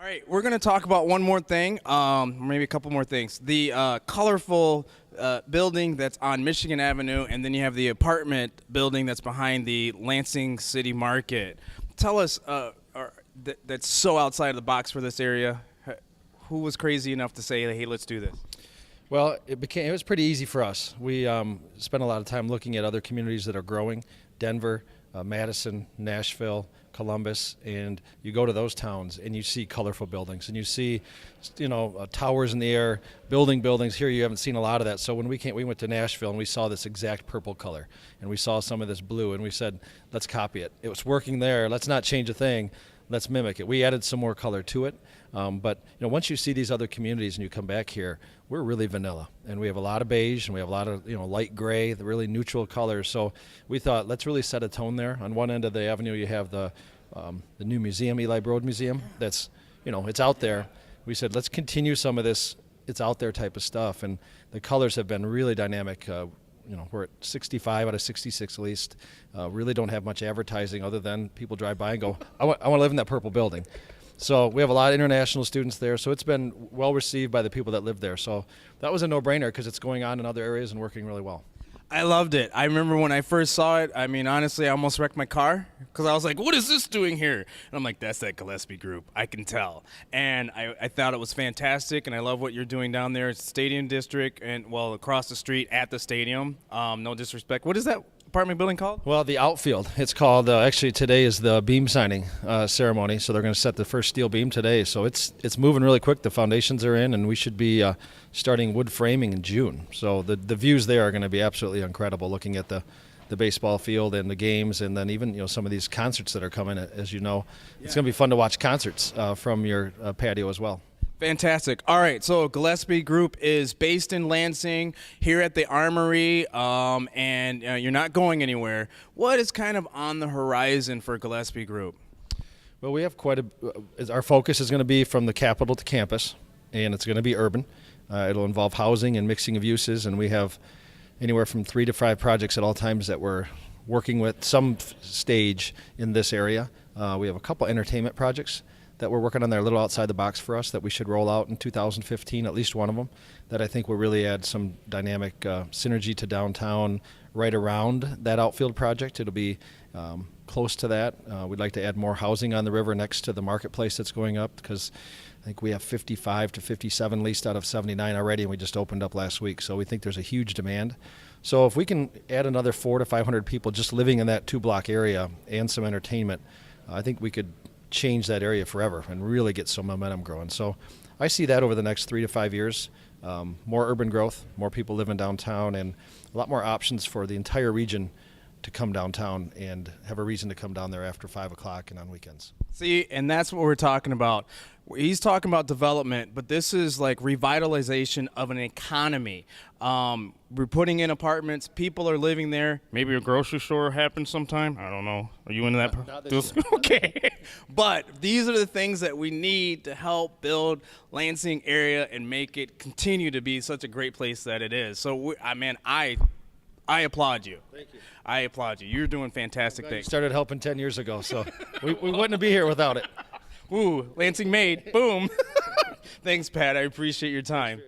right, we're going to talk about one more thing, maybe a couple more things. The colorful building that's on Michigan Avenue, and then you have the apartment building that's behind the Lansing City Market. Tell us, that's so outside of the box for this area. Who was crazy enough to say, hey, let's do this? Well, it was pretty easy for us. We spent a lot of time looking at other communities that are growing, Denver, Madison, Nashville, Columbus, and you go to those towns and you see colorful buildings and you see, towers in the air, buildings. Here you haven't seen a lot of that. So when we went to Nashville and we saw this exact purple color and we saw some of this blue and we said, let's copy it. It was working there. Let's not change a thing. Let's mimic it. We added some more color to it. But once you see these other communities and you come back here, we're really vanilla. And we have a lot of beige and we have a lot of light gray, the really neutral colors. So we thought, let's really set a tone there. On one end of the avenue, you have the new museum, Eli Broad Museum. That's, it's out there. We said, let's continue some of this it's out there type of stuff. And the colors have been really dynamic. We're at 65 out of 66 leased. Really don't have much advertising other than people drive by and go, I want to live in that purple building. So we have a lot of international students there. So it's been well received by the people that live there. So that was a no-brainer because it's going on in other areas and working really well. I loved it. I remember when I first saw it, honestly, I almost wrecked my car because I was like, what is this doing here? And I'm like, that's that Gillespie Group. I can tell. And I thought it was fantastic, and I love what you're doing down there. It's Stadium District and, across the street at the stadium. No disrespect. What is that apartment building called? Well, the outfield. It's called, actually today is the beam signing ceremony, so they're going to set the first steel beam today. So it's moving really quick. The foundations are in, and we should be starting wood framing in June. So the views there are going to be absolutely incredible, looking at the baseball field and the games, and then even some of these concerts that are coming, as you know. Yeah. It's going to be fun to watch concerts from your patio as well. Fantastic. All right, so Gillespie Group is based in Lansing, here at the Armory, and you're not going anywhere. What is kind of on the horizon for Gillespie Group? Well, we have our focus is going to be from the capital to campus, and it's going to be urban. It'll involve housing and mixing of uses, and we have anywhere from 3 to 5 projects at all times that we're working with some stage in this area. We have a couple entertainment projects that we're working on. They're a little outside the box for us that we should roll out in 2015, at least one of them, that I think will really add some dynamic synergy to downtown right around that outfield project. It'll be close to that. We'd like to add more housing on the river next to the marketplace that's going up, because I think we have 55 to 57 leased out of 79 already, and we just opened up last week. So we think there's a huge demand. So if we can add another 400 to 500 people just living in that 2-block area and some entertainment, I think we could change that area forever and really get some momentum growing. So I see that over the next 3 to 5 years. More urban growth, more people living downtown, and a lot more options for the entire region to come downtown and have a reason to come down there after 5 o'clock and on weekends. See, and that's what we're talking about. He's talking about development, but this is like revitalization of an economy. We're putting in apartments. People are living there. Maybe a grocery store happens sometime. I don't know. Are you into that? Not this year. Okay. But these are the things that we need to help build Lansing area and make it continue to be such a great place that it is. So, I applaud you. Thank you. I applaud you. You're doing fantastic things. You started helping 10 years ago, so we wouldn't be here without it. Ooh, Lansing Made. Boom. Thanks, Pat. I appreciate your time.